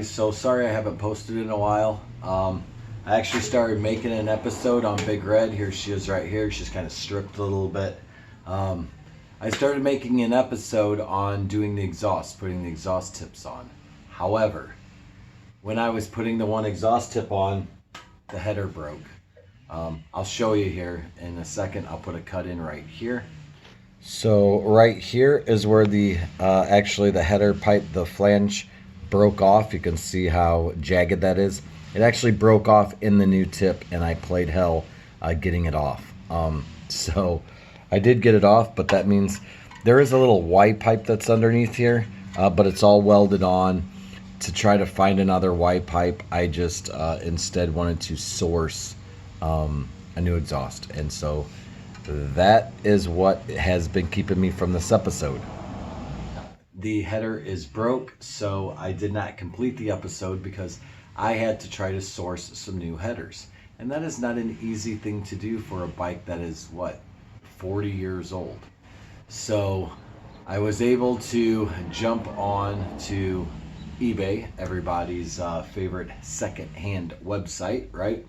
guys, so sorry I haven't posted in a while. I actually started making an episode on Big Red. Here she is right here. She's kind of stripped a little bit. I started making an episode on doing the exhaust, putting the exhaust tips on. However, when I was putting the one exhaust tip on, the header broke. I'll show you here in a second. I'll put a cut in right here. So right here is where the actually the header pipe, the flange broke off. You can see how jagged that is. It actually broke off in the new tip, and I played hell getting it off. So I did get it off, but that means there is a little Y pipe that's underneath here, but it's all welded on. To try to find another Y pipe, I just instead wanted to source a new exhaust, and so that is what has been keeping me from this episode. The header is broke, so I did not complete the episode because I had to try to source some new headers. And that is not an easy thing to do for a bike that is, what, 40 years old. So I was able to jump on to eBay, everybody's favorite second-hand website, right?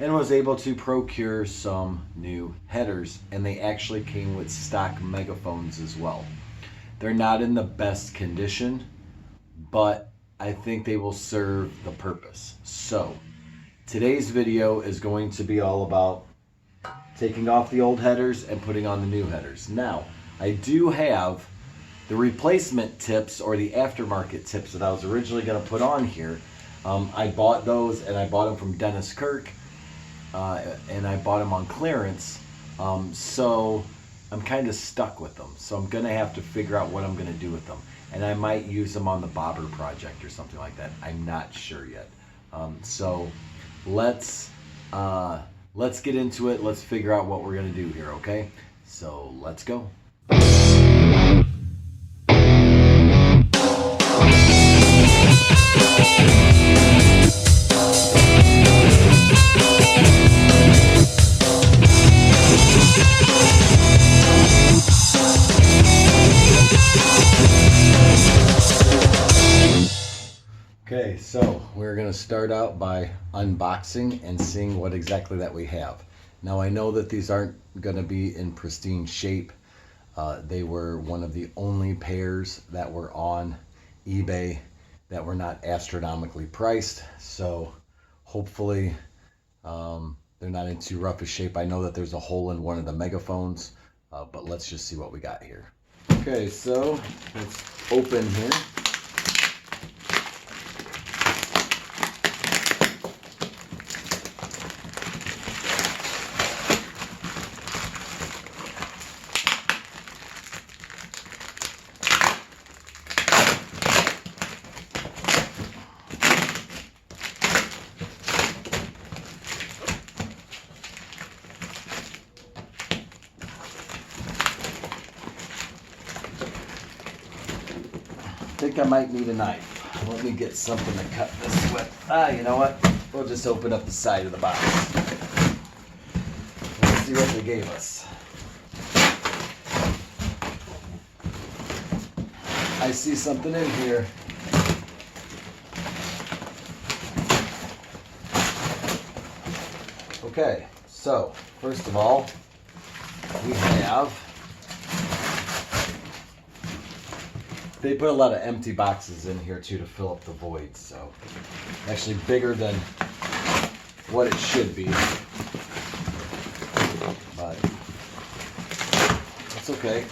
And was able to procure some new headers, and they actually came with stock megaphones as well. They're not in the best condition, but I think they will serve the purpose. So today's video is going to be all about taking off the old headers and putting on the new headers. Now, I do have the replacement tips, or the aftermarket tips, that I was originally going to put on here. I bought those, and I bought them from Dennis Kirk. And I bought them on clearance, so I'm kind of stuck with them. So I'm gonna have to figure out what I'm gonna do with them, and I might use them on the bobber project or something like that. I'm not sure yet. So let's get into it. Let's figure out what we're gonna do here. Okay, so let's go. Okay, so we're going to start out by unboxing and seeing what exactly that we have. Now, I know that these aren't going to be in pristine shape. They were one of the only pairs that were on eBay that were not astronomically priced. So hopefully they're not in too rough a shape. I know that there's a hole in one of the megaphones, but let's just see what we got here. Okay, so let's open here. I think I might need a knife. Let me get something to cut this with. You know what? We'll just open up the side of the box. Let's see what they gave us. I see something in here. Okay, so first of all, we have, they put a lot of empty boxes in here too to fill up the voids, so actually bigger than what it should be, but that's okay.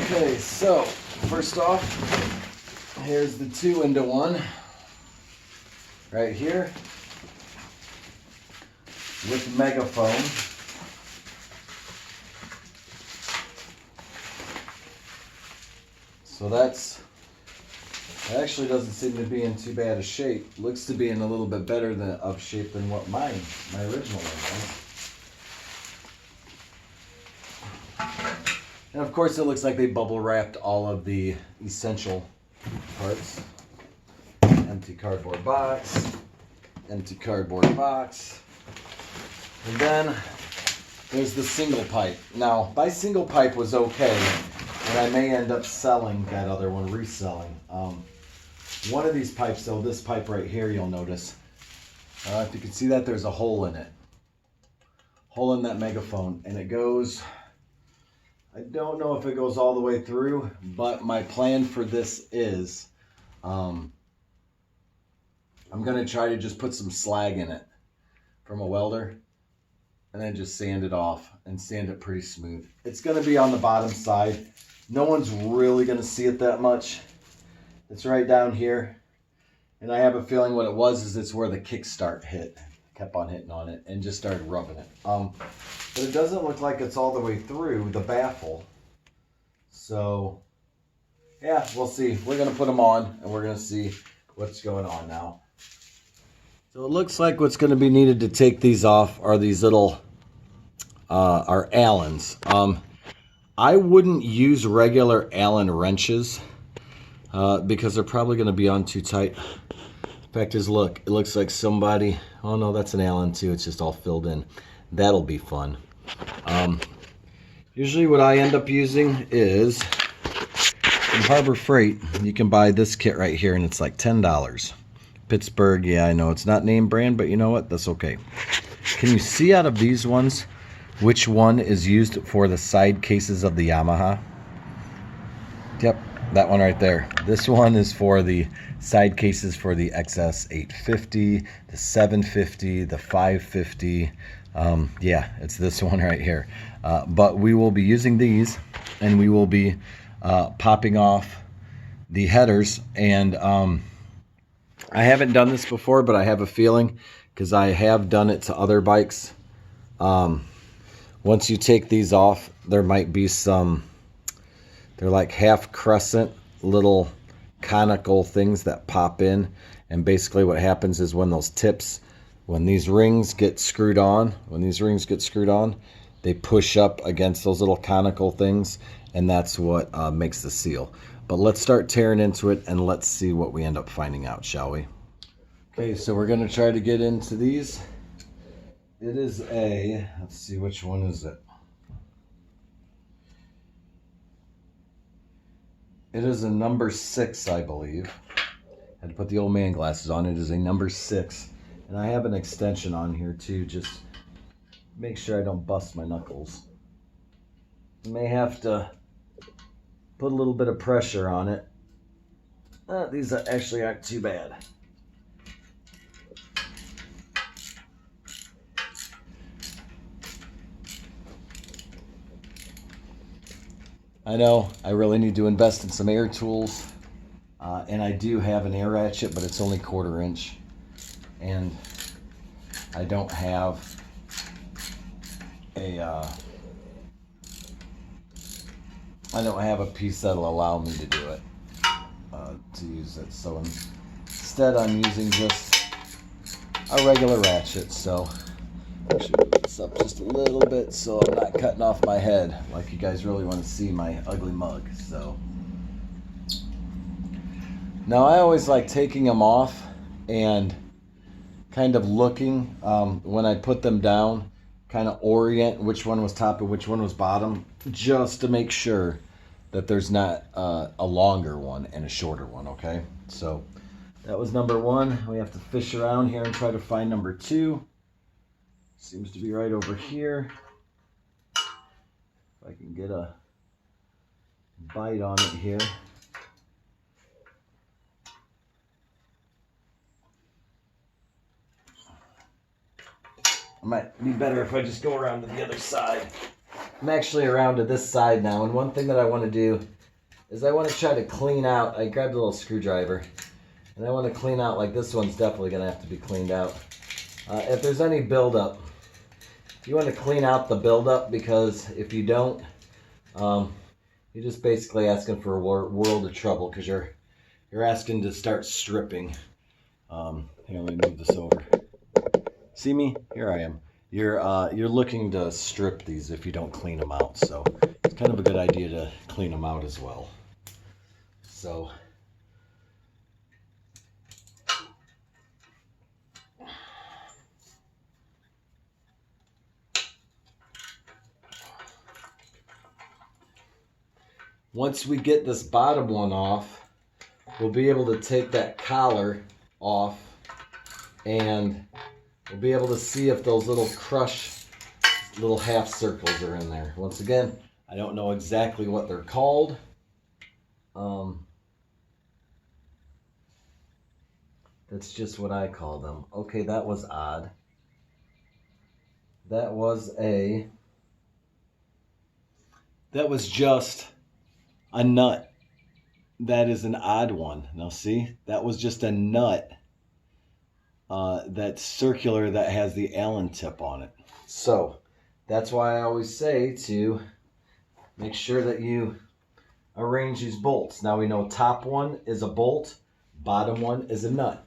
Okay, so first off, here's the 2-in-1 right here with megaphone. So that actually doesn't seem to be in too bad a shape. Looks to be in a little bit better of shape than what my original one was. And of course it looks like they bubble wrapped all of the essential parts. empty cardboard box, empty cardboard box. And then there's the single pipe. Now, my single pipe was okay, and I may end up selling that other one, reselling. One of these pipes, though, this pipe right here, you'll notice, if you can see that, there's a hole in it. Hole in that megaphone, and it goes, I don't know if it goes all the way through, but my plan for this is, I'm going to try to just put some slag in it from a welder, and then just sand it off and sand it pretty smooth. It's going to be on the bottom side. No one's really going to see it that much. It's right down here, and I have a feeling what it was is it's where the kickstart hit. Kept on hitting on it and just started rubbing it. But it doesn't look like it's all the way through the baffle. So yeah, we'll see. We're gonna put them on and we're gonna see what's going on now. So it looks like what's gonna be needed to take these off are these little are Allens. I wouldn't use regular Allen wrenches because they're probably gonna be on too tight. Fact is, look, it looks like somebody, oh no, that's an Allen too, it's just all filled in. That'll be fun. Usually what I end up using is, in Harbor Freight, you can buy this kit right here and it's like $10. Pittsburgh, yeah, I know it's not name brand, but you know what, that's okay. Can you see out of these ones which one is used for the side cases of the Yamaha? Yep, that one right there. This one is for the side cases for the XS850, the 750, the 550. Yeah, it's this one right here. But we will be using these, and we will be popping off the headers. And I haven't done this before, but I have a feeling, because I have done it to other bikes. Once you take these off, there might be some, they're like half crescent little conical things that pop in, and basically what happens is when those tips, when these rings get screwed on, they push up against those little conical things, and that's what makes the seal. But let's start tearing into it and let's see what we end up finding out, shall we? Okay, so we're going to try to get into these. It is a, let's see, which one is it? It is a number 6, I believe. Had to put the old man glasses on. It is a number 6. And I have an extension on here too, just make sure I don't bust my knuckles. May have to put a little bit of pressure on it. These actually aren't too bad. I know I really need to invest in some air tools, and I do have an air ratchet, but it's only 1/4 inch, and I don't have a piece that'll allow me to do it, to use it. So instead I'm using just a regular ratchet. So I should move this up just a little bit so I'm not cutting off my head, like you guys really want to see my ugly mug. So now I always like taking them off and kind of looking when I put them down, kind of orient which one was top and which one was bottom, just to make sure that there's not a longer one and a shorter one. Okay, so that was number 1. We have to fish around here and try to find number 2. Seems to be right over here. If I can get a bite on it here. It might be better if I just go around to the other side. I'm actually around to this side now, and one thing that I want to do is I want to try to clean out. I grabbed a little screwdriver, and I want to clean out, like this one's definitely going to have to be cleaned out. If there's any buildup, you want to clean out the buildup, because if you don't, you're just basically asking for a world of trouble, because you're asking to start stripping. Here, let me move this over. See me? Here I am. You're looking to strip these if you don't clean them out, so it's kind of a good idea to clean them out as well. So once we get this bottom one off, we'll be able to take that collar off and we'll be able to see if those little little half circles are in there. Once again, I don't know exactly what they're called. That's just what I call them. Okay, that was odd. That was just a nut. That is an odd one. Now see, that was just a nut that's circular that has the Allen tip on it. So that's why I always say to make sure that you arrange these bolts. Now we know top one is a bolt, bottom one is a nut.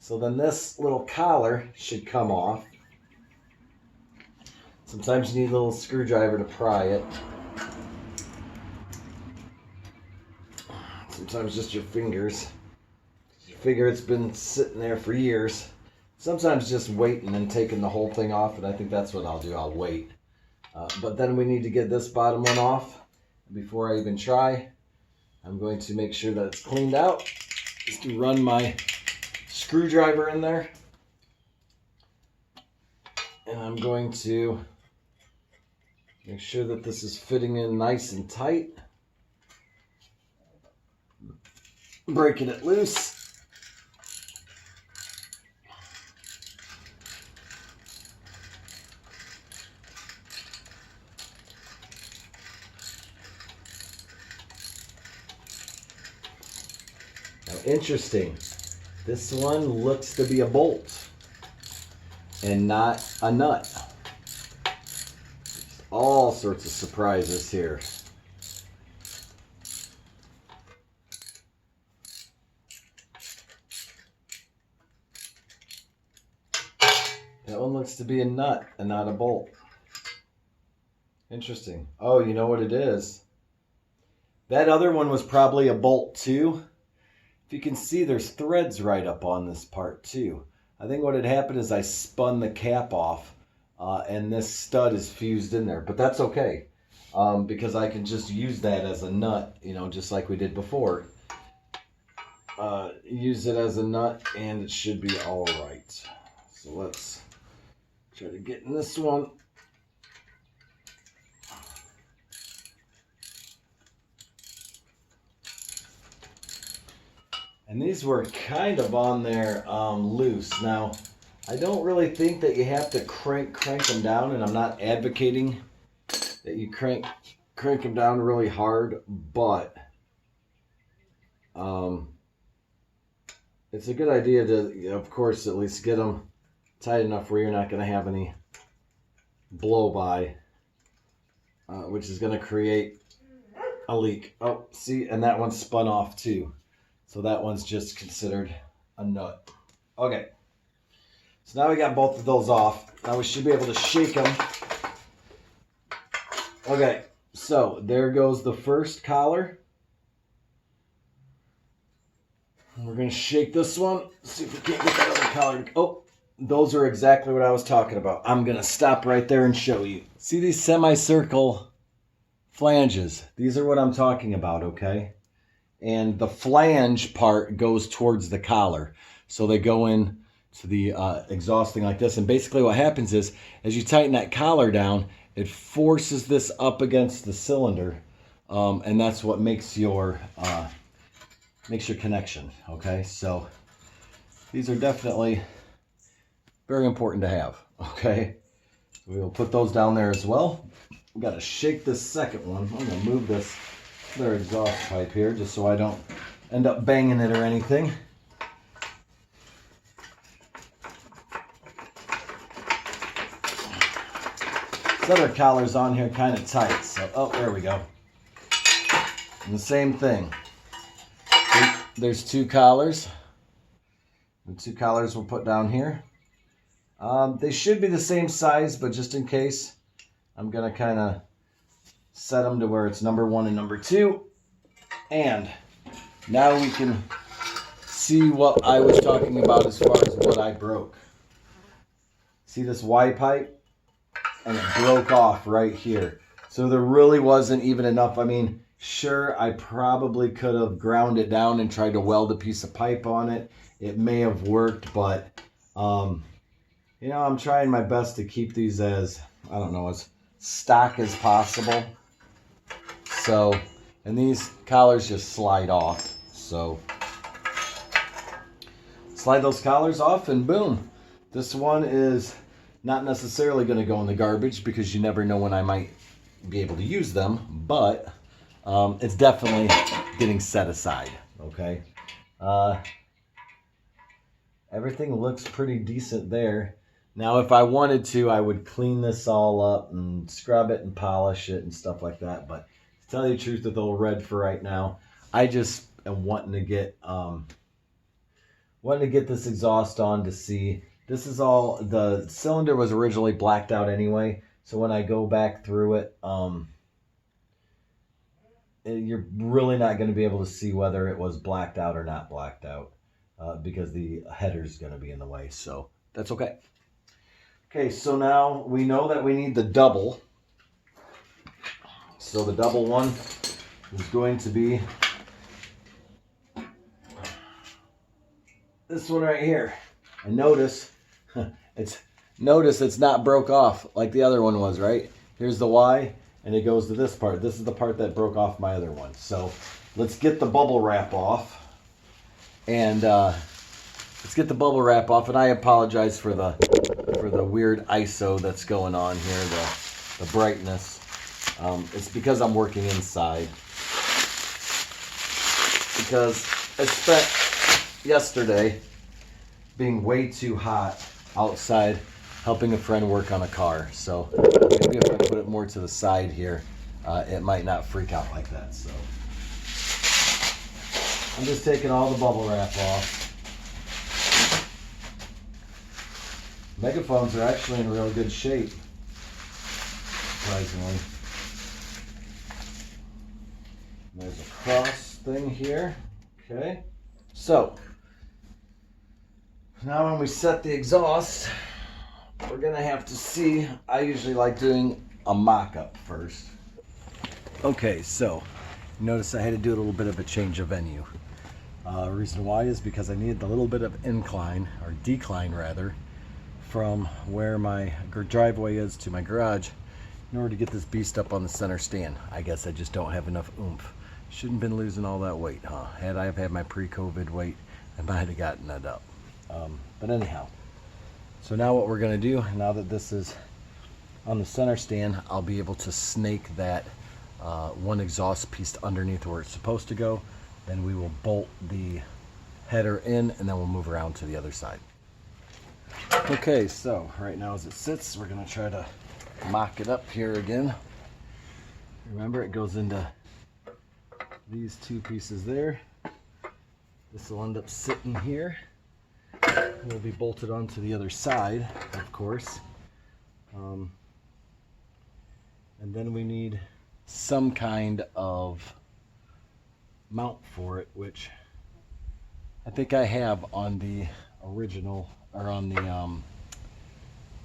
So then this little collar should come off. Sometimes you need a little screwdriver to pry it. Sometimes just your fingers. You figure it's been sitting there for years. Sometimes just waiting and taking the whole thing off, and I think that's what I'll do. I'll wait. But then we need to get this bottom one off. Before I even try, I'm going to make sure that it's cleaned out. Just to run my screwdriver in there. And I'm going to make sure that this is fitting in nice and tight. Breaking it loose. Now, interesting. This one looks to be a bolt and not a nut. All sorts of surprises here. That one looks to be a nut and not a bolt. Interesting. Oh, you know what it is? That other one was probably a bolt too. If you can see, there's threads right up on this part too. I think what had happened is I spun the cap off and this stud is fused in there, but that's okay because I can just use that as a nut, you know, just like we did before. Use it as a nut and it should be all right. So let's try to get in this one. And these were kind of on there loose. Now, I don't really think that you have to crank them down, and I'm not advocating that you crank them down really hard, but it's a good idea to, of course, at least get them tight enough where you're not going to have any blow by, which is going to create a leak. Oh, see, and that one spun off too. So that one's just considered a nut. Okay. So now we got both of those off. Now we should be able to shake them. Okay. So there goes the first collar. And we're going to shake this one. See if we can't get that other collar. Oh, those are exactly what I was talking about. I'm going to stop right there and show you. See these semicircle flanges? These are what I'm talking about, okay? And the flange part goes towards the collar. So they go in to the exhaust thing like this. And basically what happens is, as you tighten that collar down, it forces this up against the cylinder. And that's what makes your connection, okay? So these are definitely very important to have, okay? We'll put those down there as well. We've got to shake this second one. I'm going to move this their exhaust pipe here just so I don't end up banging it or anything. This other collar's on here kind of tight, so oh, there we go. And the same thing. There's two collars. The two collars we'll put down here. They should be the same size, but just in case, I'm gonna kind of set them to where it's number 1 and number 2. And now we can see what I was talking about as far as what I broke. See this Y pipe? And it broke off right here. So there really wasn't even enough. I mean, Sure, I probably could have ground it down and tried to weld a piece of pipe on it. It may have worked, but you know, I'm trying my best to keep these as, I don't know, as stock as possible. So, and these collars just slide off. So, slide those collars off and boom. This one is not necessarily going to go in the garbage because you never know when I might be able to use them, but it's definitely getting set aside, okay? Everything looks pretty decent there. Now, if I wanted to, I would clean this all up and scrub it and polish it and stuff like that, but to tell you the truth, with old red for right now, I just am wanting to get this exhaust on to see. This is all, the cylinder was originally blacked out anyway, so when I go back through it, you're really not going to be able to see whether it was blacked out or not blacked out because the header's going to be in the way, so that's okay. Okay, so now we know that we need the double. So the double one is going to be this one right here. And notice it's not broke off like the other one was, right? Here's the Y, and it goes to this part. This is the part that broke off my other one. So let's get the bubble wrap off. And let's get the bubble wrap off. And I apologize for the weird ISO that's going on here, the brightness. It's because I'm working inside. Because I spent yesterday being way too hot outside helping a friend work on a car. So maybe if I put it more to the side here, it might not freak out like that. So I'm just taking all the bubble wrap off. Megaphones are actually in real good shape, surprisingly. There's a cross thing here. Okay. So now when we set the exhaust, we're gonna have to see. I usually like doing a mock-up first. Okay, so notice I had to do a little bit of a change of venue. Reason why is because I needed a little bit of incline, or decline rather, from where my driveway is to my garage in order to get this beast up on the center stand. I guess I just don't have enough oomph. Shouldn't have been losing all that weight, huh? Had I have had my pre-COVID weight, I might have gotten that up. But anyhow, so now what we're gonna do, now that this is on the center stand, I'll be able to snake that one exhaust piece underneath where it's supposed to go. Then we will bolt the header in, and then we'll move around to the other side. Okay, so right now as it sits, we're gonna try to mock it up here again. Remember, it goes into these two pieces there. This will end up sitting here. Will be bolted onto the other side, of course. And then we need some kind of mount for it, which I think I have on the original, or on the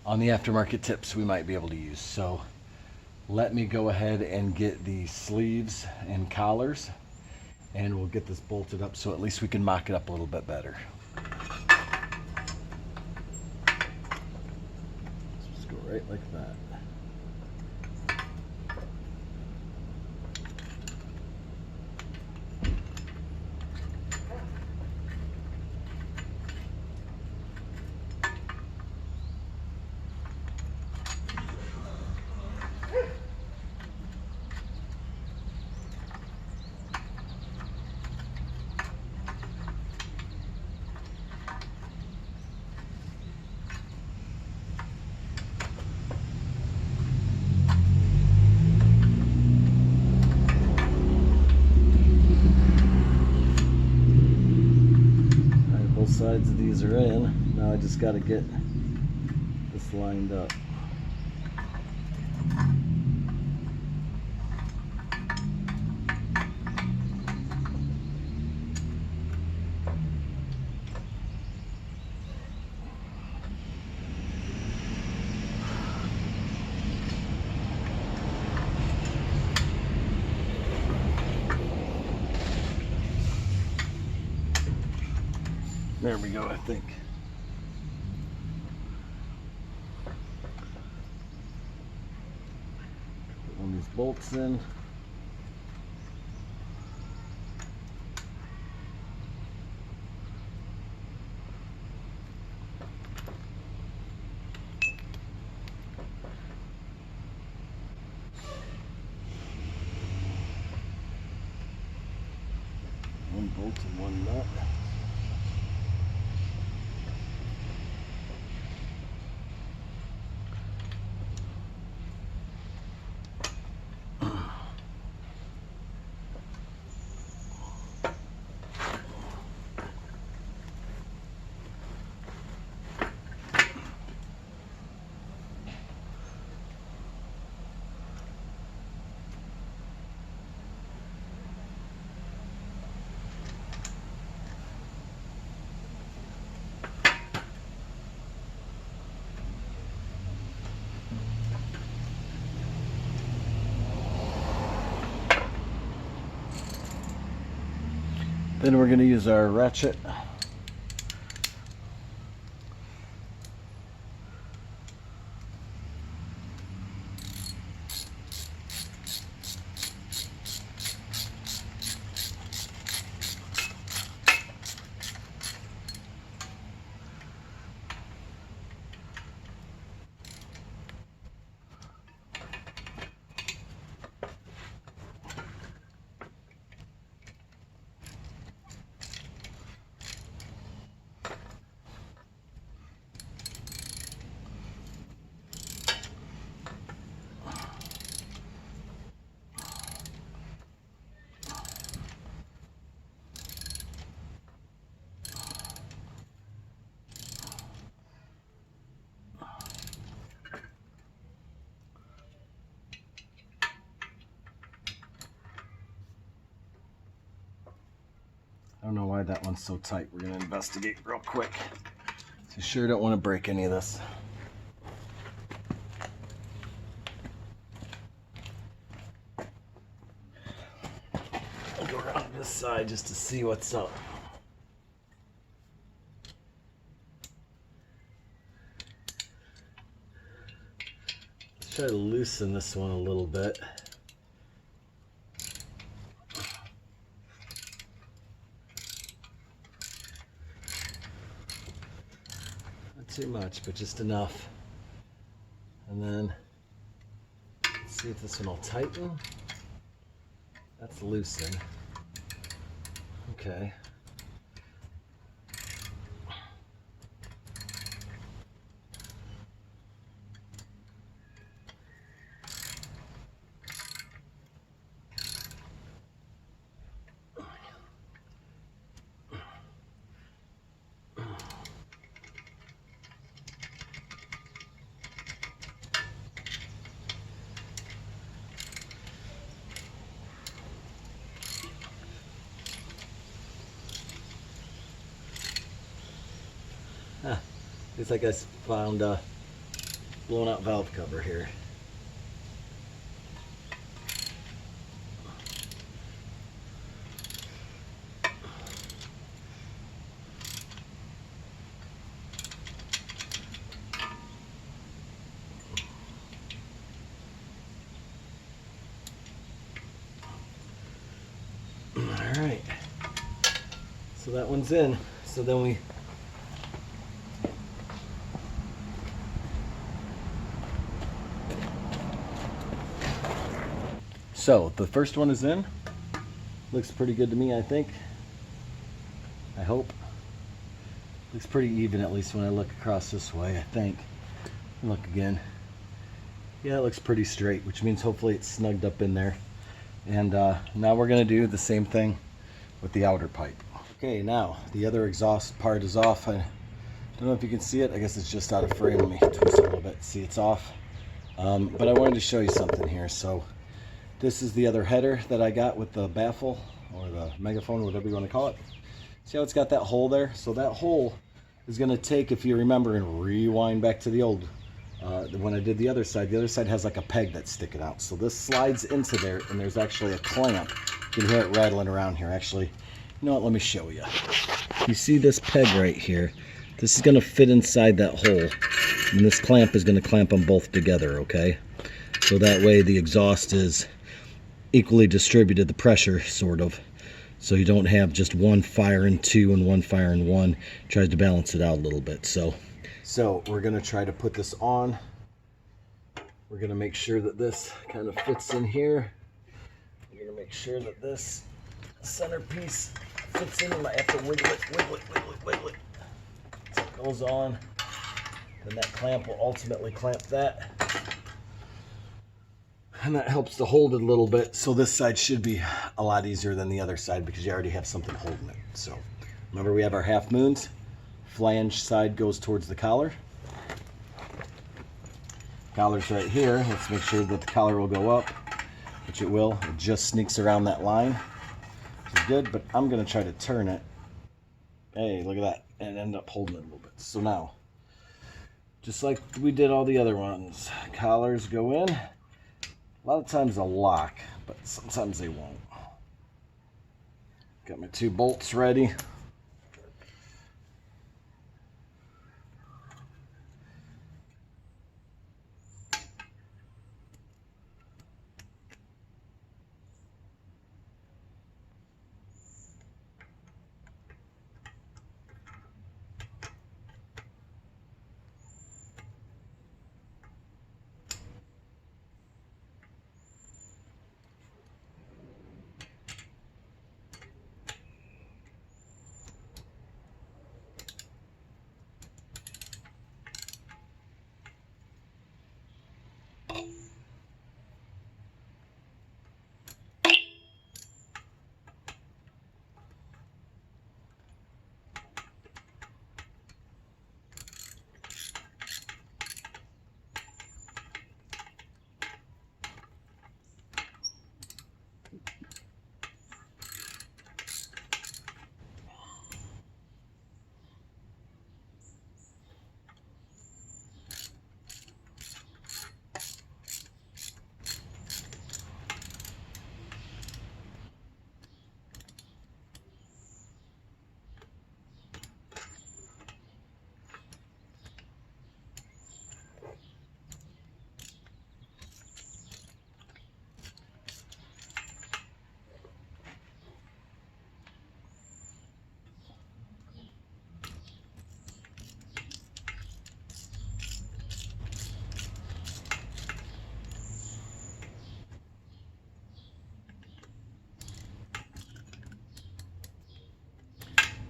aftermarket tips we might be able to use. So let me go ahead and get the sleeves and collars, and we'll get this bolted up so at least we can mock it up a little bit better. Let's just go right like that. Sides of these are in. Now I just got to get this lined up. There we go, I think. Put one of these bolts in. One bolt and one nut. Then we're going to use our ratchet. I don't know why that one's so tight. We're going to investigate real quick. So sure don't want to break any of this. I'll go around this side just to see what's up. Let's try to loosen this one a little bit. Too much, but just enough. And then let's see if this one will tighten. That's loosened. Okay. Looks like I found a blown out valve cover here. All right, so that one's in. So then we So the first one is in. Looks pretty good to me, I think. I hope. Looks pretty even, at least when I look across this way, I think. Look again. Yeah, it looks pretty straight, which means hopefully it's snugged up in there. And now we're gonna do the same thing with the outer pipe. Okay, now the other exhaust part is off. I don't know if you can see it. I guess it's just out of frame. Let me twist it a little bit. See, it's off. But I wanted to show you something here. So this is the other header that I got with the baffle or the megaphone, whatever you want to call it. See how it's got that hole there? So that hole is going to take, if you remember, and rewind back to the old, when I did the other side has like a peg that's sticking out. So this slides into there, and there's actually a clamp. You can hear it rattling around here. Actually, you know what? Let me show you. you see this peg right here? This is going to fit inside that hole, and this clamp is going to clamp them both together, okay? So that way the exhaust is equally distributed, the pressure, sort of. So you don't have just one fire in two and one fire in one. It tries to balance it out a little bit. So we're going to try to put this on. We're going to make sure that this kind of fits in here. We're going to make sure that this centerpiece fits in. You might have to wiggle it. So it goes on. Then that clamp will ultimately clamp that. And that helps to hold it a little bit. So this side should be a lot easier than the other side because you already have something holding it. So remember, we have our half moons. Flange side goes towards the collar. Collar's right here. Let's make sure that the collar will go up, which it will. It just sneaks around that line, which is good, but I'm going to try to turn it. Hey, look at that. And end up holding it a little bit. So now, just like we did all the other ones, collars go in. A lot of times they'll lock, but sometimes they won't. Got my 2 bolts ready.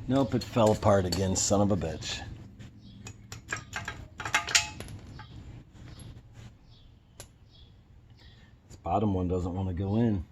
Nope, it fell apart again, son of a bitch. This bottom one doesn't want to go in.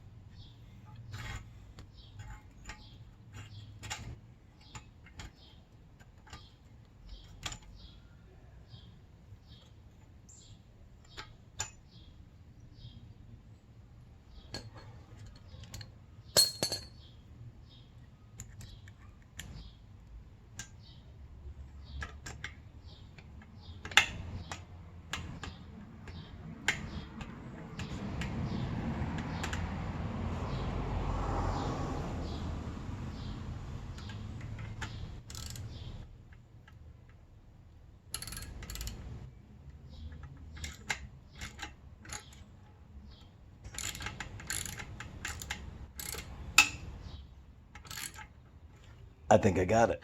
I think I got it.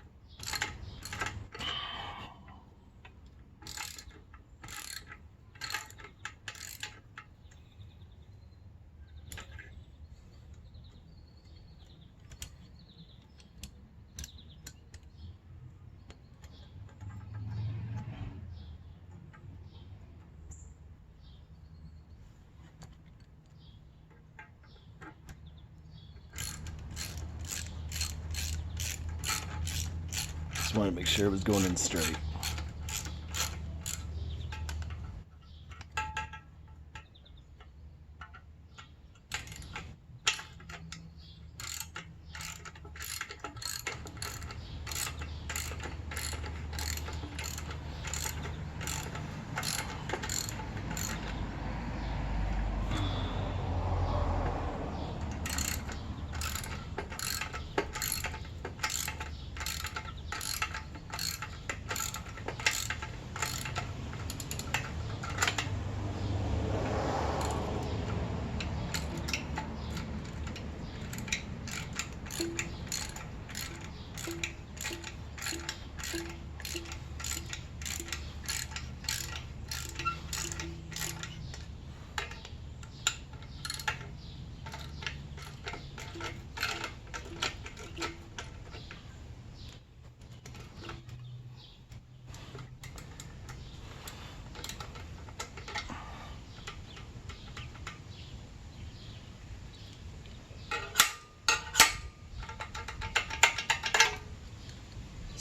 Just wanted to make sure it was going in straight.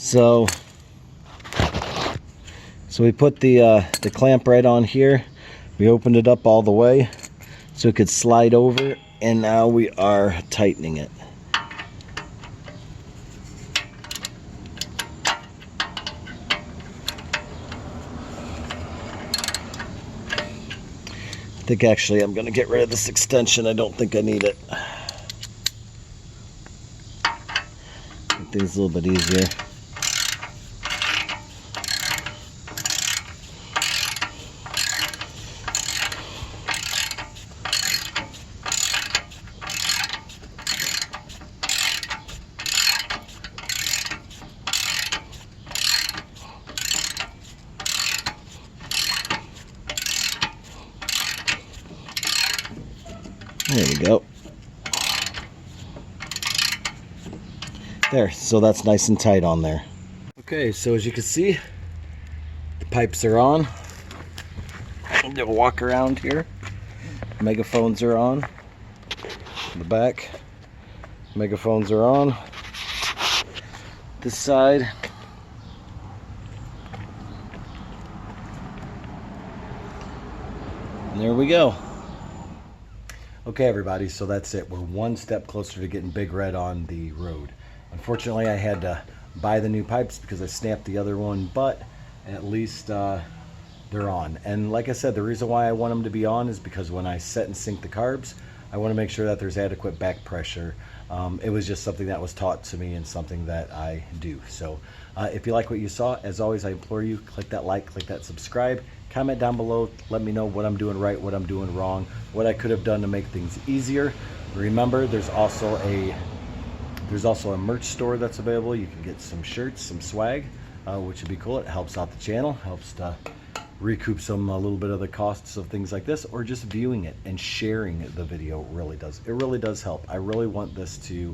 So we put the clamp right on here. We opened it up all the way so it could slide over, and now we are tightening it. I think actually I'm going to get rid of this extension. I don't think I need it. Make things a little bit easier. There we go. There, so that's nice and tight on there. Okay, so as you can see, the pipes are on. You'll walk around here. Megaphones are on. In the back, megaphones are on. This side. And there we go. Okay, everybody, so that's it. We're one step closer to getting Big Red on the road. Unfortunately, I had to buy the new pipes because I snapped the other one, but at least they're on. And like I said, the reason why I want them to be on is because when I set and sync the carbs, I want to make sure that there's adequate back pressure. It was just something that was taught to me and something that I do. So if you like what you saw, as always, I implore you, click that like, click that subscribe. Comment down below, let me know what I'm doing right, what I'm doing wrong, what I could have done to make things easier. Remember, there's also a merch store that's available. You can get some shirts, some swag, which would be cool. It helps out the channel, helps to recoup a little bit of the costs of things like this, or just viewing it and sharing the video really does. It really does help. I really want this to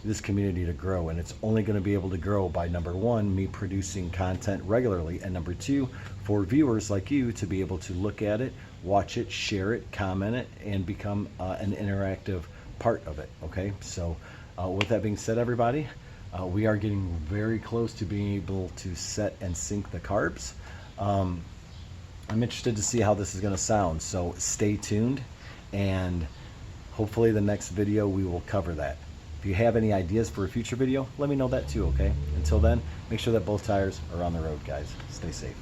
this community to grow, and it's only going to be able to grow by, number one, me producing content regularly, and number two, for viewers like you to be able to look at it, watch it, share it, comment it, and become an interactive part of it. Okay, so with that being said, everybody, we are getting very close to being able to set and sync the carbs. I'm interested to see how this is going to sound, so stay tuned, and hopefully the next video we will cover that. If you have any ideas for a future video, let me know that too, okay? Until then, make sure that both tires are on the road, guys. Stay safe.